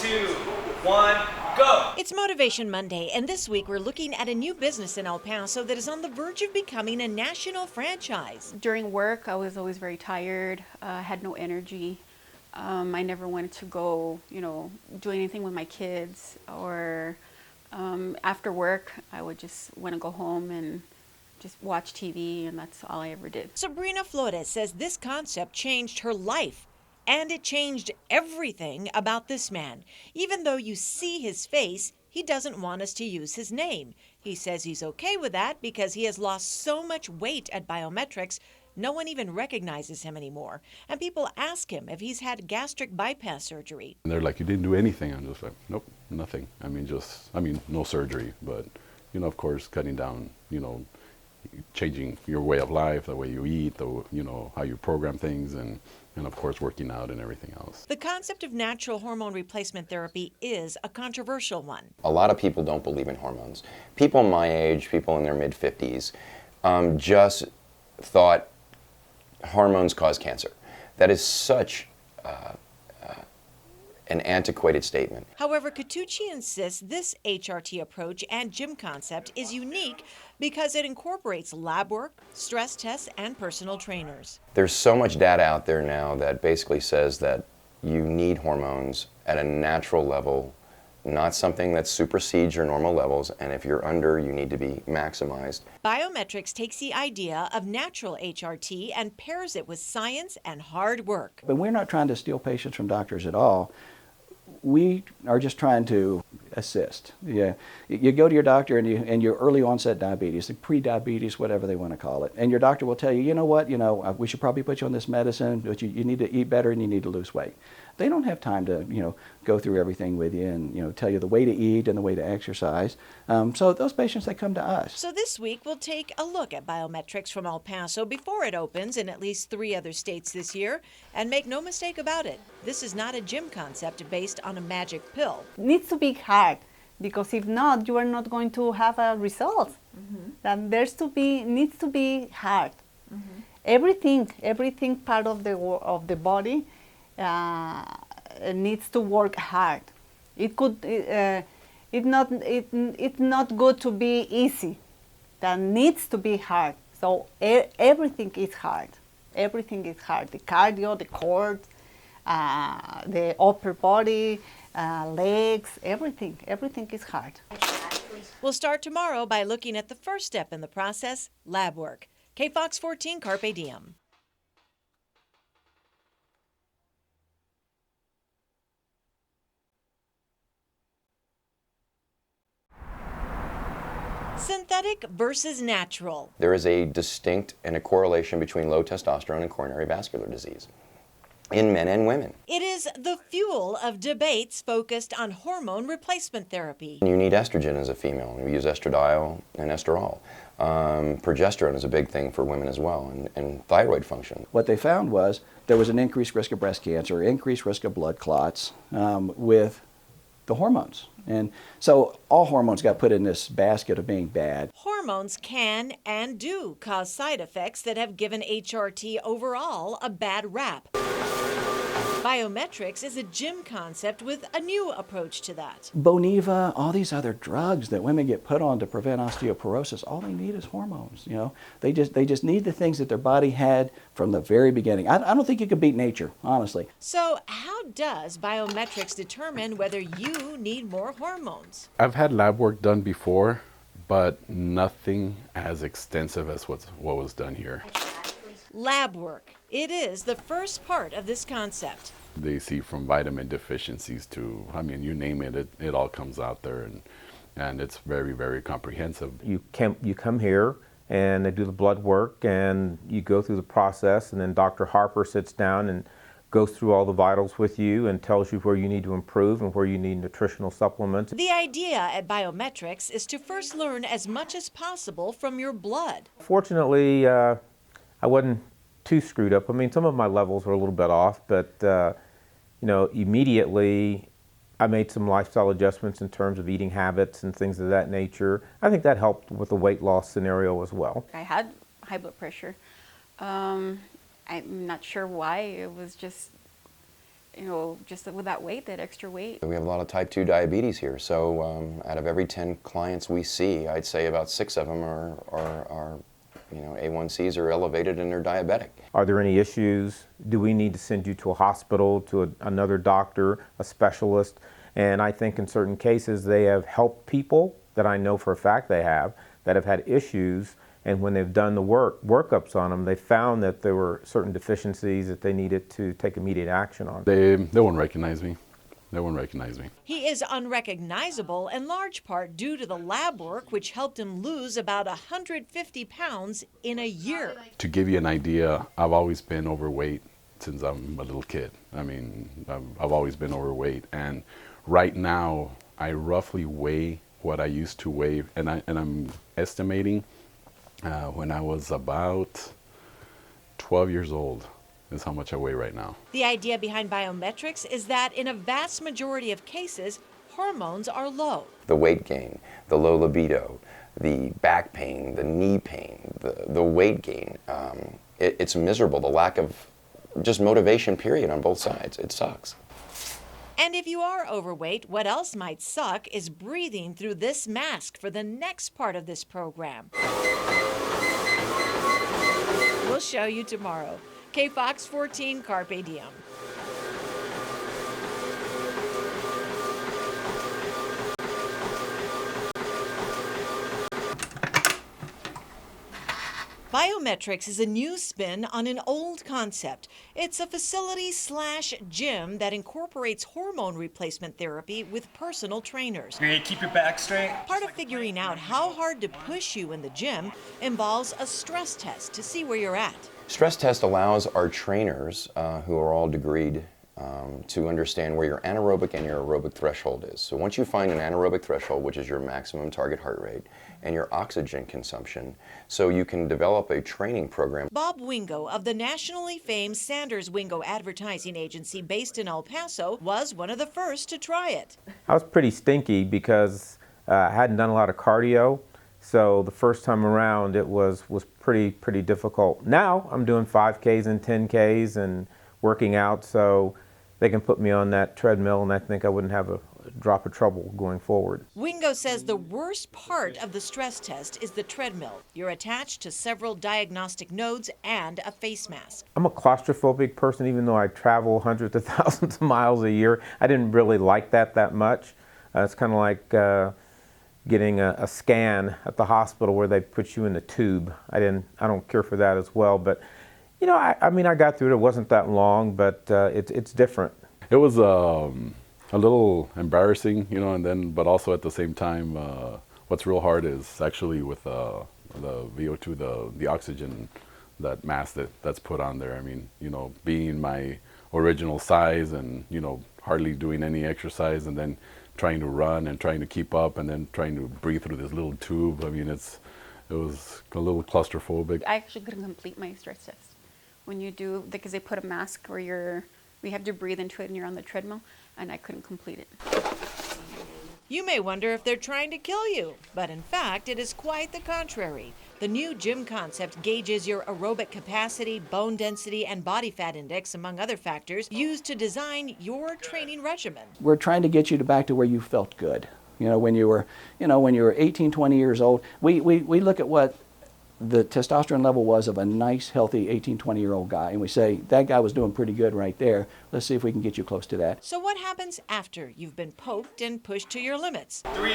2, 1, go! It's Motivation Monday, and this week we're looking at a new business in El Paso that is on the verge of becoming a national franchise. During work, I was always very tired, had no energy. I never wanted to go, do anything with my kids, or after work, I would just want to go home and just watch TV, and that's all I ever did. Sabrina Flores says this concept changed her life, and it changed everything about this man. Even though you see his face, he doesn't want us to use his name. He says he's okay with that because he has lost so much weight at Biometrix, no one even recognizes him anymore. And people ask him if he's had gastric bypass surgery. And they're like, you didn't do anything. I'm just like, nope, nothing. No surgery, but, of course, cutting down, changing your way of life, the way you eat, how you program things, and of course working out and everything else. The concept of natural hormone replacement therapy is a controversial one. A lot of people don't believe in hormones. People my age, people in their mid-50s, just thought hormones cause cancer. That is such an antiquated statement. However, Catucci insists this HRT approach and gym concept is unique because it incorporates lab work, stress tests, and personal trainers. There's so much data out there now that basically says that you need hormones at a natural level, not something that supersedes your normal levels, and if you're under, you need to be maximized. Biometrix takes the idea of natural HRT and pairs it with science and hard work. But we're not trying to steal patients from doctors at all. We are just trying to assist. Yeah, you go to your doctor and your early onset diabetes, the pre-diabetes, whatever they want to call it, and your doctor will tell you, we should probably put you on this medicine, but you need to eat better and you need to lose weight. They don't have time to, go through everything with you and, tell you the way to eat and the way to exercise. So those patients, they come to us. So this week, we'll take a look at Biometrix from El Paso before it opens in at least 3 other states this year. And make no mistake about it, this is not a gym concept based on a magic pill. It needs to be hard, because if not, you are not going to have a result. And needs to be hard. Everything part of the body needs to work hard. It's not good to be easy. That needs to be hard. So everything is hard. Everything is hard. The cardio, the core, the upper body, legs, everything is hard. We'll start tomorrow by looking at the first step in the process, lab work. KFOX 14, Carpe Diem. Synthetic versus natural. There is a distinct and a correlation between low testosterone and coronary vascular disease in men and women. It is the fuel of debates focused on hormone replacement therapy. You need estrogen as a female. We use estradiol and estrol. Progesterone is a big thing for women as well, and thyroid function. What they found was there was an increased risk of breast cancer, increased risk of blood clots with the hormones. And so all hormones got put in this basket of being bad. Hormones can and do cause side effects that have given HRT overall a bad rap. Biometrix is a gym concept with a new approach to that. Boniva, all these other drugs that women get put on to prevent osteoporosis, all they need is hormones. They just need the things that their body had from the very beginning. I don't think you can beat nature, honestly. So how does Biometrix determine whether you need more hormones? I've had lab work done before, but nothing as extensive as what was done here. Lab work. It is the first part of this concept. They see from vitamin deficiencies to, you name it, it all comes out there, and it's very, very comprehensive. You come here and they do the blood work and you go through the process, and then Dr. Harper sits down and goes through all the vitals with you and tells you where you need to improve and where you need nutritional supplements. The idea at Biometrix is to first learn as much as possible from your blood. Fortunately, I wasn't too screwed up. Some of my levels were a little bit off, but immediately I made some lifestyle adjustments in terms of eating habits and things of that nature. I think that helped with the weight loss scenario as well. I had high blood pressure. I'm not sure why. It was just you know, just with that weight, that extra weight. We have a lot of type 2 diabetes here, so out of every 10 clients we see, I'd say about 6 of them are you know, A1Cs are elevated and they're diabetic. Are there any issues? Do we need to send you to a hospital, to another doctor, a specialist? And I think in certain cases they have helped people that I know for a fact they have, that have had issues, and when they've done the workups on them, they found that there were certain deficiencies that they needed to take immediate action on. They won't recognize me. They won't recognize me. He is unrecognizable in large part due to the lab work, which helped him lose about 150 pounds in a year. To give you an idea, I've always been overweight since I'm a little kid. I mean, I've always been overweight, and right now I roughly weigh what I used to weigh, and I'm estimating when I was about 12 years old is how much I weigh right now. The idea behind Biometrix is that in a vast majority of cases, hormones are low. The weight gain, the low libido, the back pain, the knee pain, the weight gain, it's miserable. The lack of just motivation, period, on both sides. It sucks. And if you are overweight, what else might suck is breathing through this mask for the next part of this program. We'll show you tomorrow. KFOX 14, Carpe Diem. Biometrix is a new spin on an old concept. It's a facility/gym that incorporates hormone replacement therapy with personal trainers. Great, keep your back straight. Part of figuring out how hard to push you in the gym involves a stress test to see where you're at. Stress test allows our trainers, who are all degreed, to understand where your anaerobic and your aerobic threshold is. So once you find an anaerobic threshold, which is your maximum target heart rate, and your oxygen consumption, so you can develop a training program. Bob Wingo of the nationally famed Sanders Wingo Advertising Agency based in El Paso was one of the first to try it. I was pretty stinky because I hadn't done a lot of cardio, so the first time around it was pretty difficult. Now I'm doing 5Ks and 10Ks and working out, so they can put me on that treadmill and I think I wouldn't have a drop of trouble going forward. Wingo says the worst part of the stress test is the treadmill. You're attached to several diagnostic nodes and a face mask. I'm a claustrophobic person, even though I travel hundreds of thousands of miles a year. I didn't really like that much. It's kind of like getting a scan at the hospital where they put you in the tube. I don't care for that as well, but you know, I mean, I got through it. It wasn't that long, but it's different. It was a little embarrassing, you know, and then, but also at the same time, what's real hard is actually with the VO2, the oxygen, that mask that's put on there. I mean, you know, being my original size and, you know, hardly doing any exercise and then trying to run and trying to keep up and then trying to breathe through this little tube. I mean, it was a little claustrophobic. I actually couldn't complete my stress test. When you do, because they put a mask where you have to breathe into it and you're on the treadmill, and I couldn't complete it. You may wonder if they're trying to kill you, but in fact, it is quite the contrary. The new gym concept gauges your aerobic capacity, bone density, and body fat index, among other factors, used to design your training regimen. We're trying to get you back to where you felt good. You know, when you were 18, 20 years old, we look at what the testosterone level was of a nice, healthy 18, 20-year-old guy, and we say, that guy was doing pretty good right there. Let's see if we can get you close to that. So what happens after you've been poked and pushed to your limits? 3,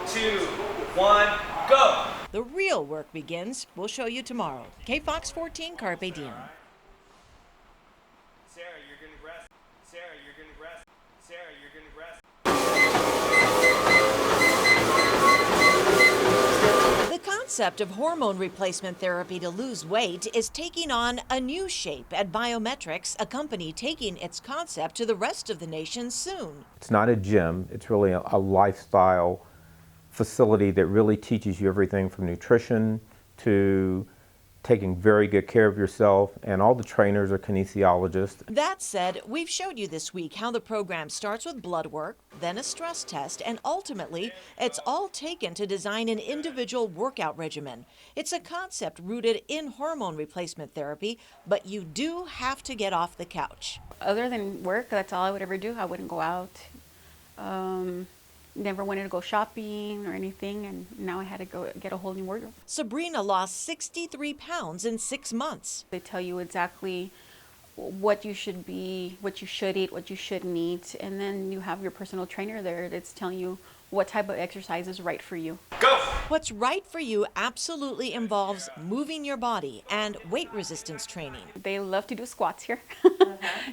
2, 1, go! The real work begins. We'll show you tomorrow. KFOX 14, Carpe Diem. Sarah, you're gonna rest. Sarah, you're gonna rest. Sarah, you're gonna rest. The concept of hormone replacement therapy to lose weight is taking on a new shape at Biometrix, a company taking its concept to the rest of the nation soon. It's not a gym, it's really a lifestyle facility that really teaches you everything from nutrition to taking very good care of yourself, and all the trainers are kinesiologists. That said, we've showed you this week how the program starts with blood work, then a stress test, and ultimately, it's all taken to design an individual workout regimen. It's a concept rooted in hormone replacement therapy, but you do have to get off the couch. Other than work, that's all I would ever do. I wouldn't go out. Never wanted to go shopping or anything, and now I had to go get a whole new wardrobe. Sabrina lost 63 pounds in 6 months. They tell you exactly what you should be, what you should eat, what you shouldn't eat, and then you have your personal trainer there that's telling you what type of exercise is right for you. Go! What's right for you absolutely involves moving your body and weight resistance training. They love to do squats here.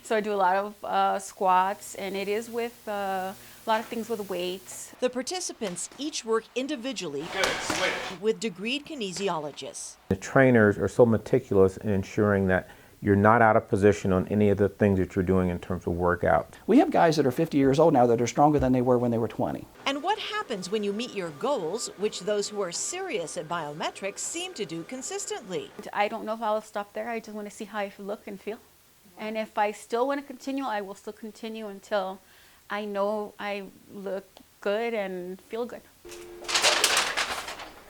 So I do a lot of squats, and it is with a lot of things with weights. The participants each work individually Good, switch. with degreed kinesiologists. The trainers are so meticulous in ensuring that you're not out of position on any of the things that you're doing in terms of workout. We have guys that are 50 years old now that are stronger than they were when they were 20. And what happens when you meet your goals, which those who are serious at Biometrix seem to do consistently? I don't know if I'll stop there. I just want to see how I look and feel. And if I still want to continue, I will still continue until I know I look good and feel good.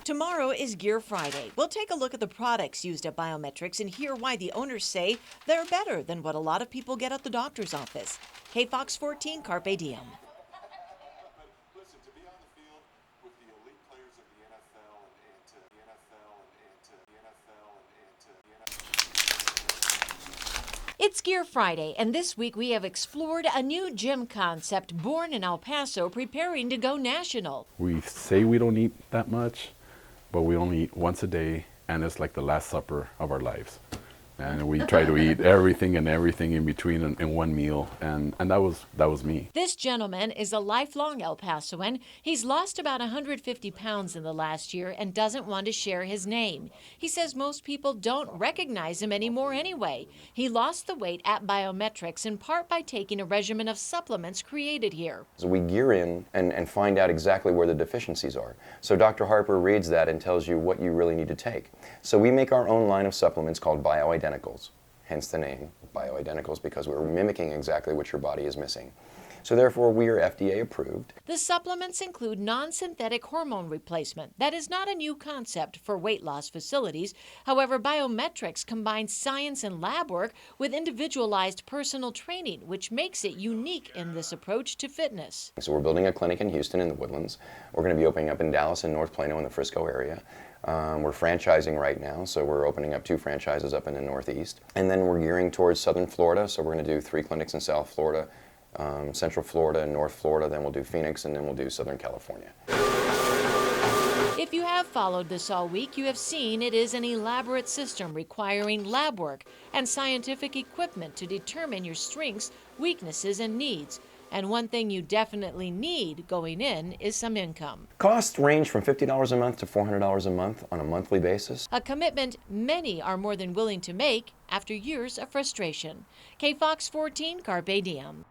Tomorrow is Gear Friday. We'll take a look at the products used at Biometrix and hear why the owners say they're better than what a lot of people get at the doctor's office. KFOX 14, Carpe Diem. Listen, to be on the field with the elite players of the NFL and to the NFL and to the NFL and to the NFL. It's Gear Friday, and this week we have explored a new gym concept born in El Paso, preparing to go national. We say we don't eat that much, but we only eat once a day, and it's like the last supper of our lives. And we try to eat everything in between in one meal, and that was me. This gentleman is a lifelong El Pasoan. He's lost about 150 pounds in the last year and doesn't want to share his name. He says most people don't recognize him anymore anyway. He lost the weight at Biometrix in part by taking a regimen of supplements created here. So we gear in and find out exactly where the deficiencies are. So Dr. Harper reads that and tells you what you really need to take. So we make our own line of supplements called Bioidenticals, hence the name Bioidenticals, because we're mimicking exactly what your body is missing. So therefore, we are FDA approved. The supplements include non-synthetic hormone replacement. That is not a new concept for weight loss facilities. However, Biometrix combines science and lab work with individualized personal training, which makes it unique in this approach to fitness. So we're building a clinic in Houston in the Woodlands. We're going to be opening up in Dallas and North Plano in the Frisco area. We're franchising right now, so we're opening up 2 franchises up in the Northeast. And then we're gearing towards Southern Florida, so we're going to do 3 clinics in South Florida, Central Florida and North Florida, then we'll do Phoenix, and then we'll do Southern California. If you have followed this all week, you have seen it is an elaborate system requiring lab work and scientific equipment to determine your strengths, weaknesses, and needs. And one thing you definitely need going in is some income. Costs range from $50 a month to $400 a month on a monthly basis. A commitment many are more than willing to make after years of frustration. KFOX 14, Carpe Diem.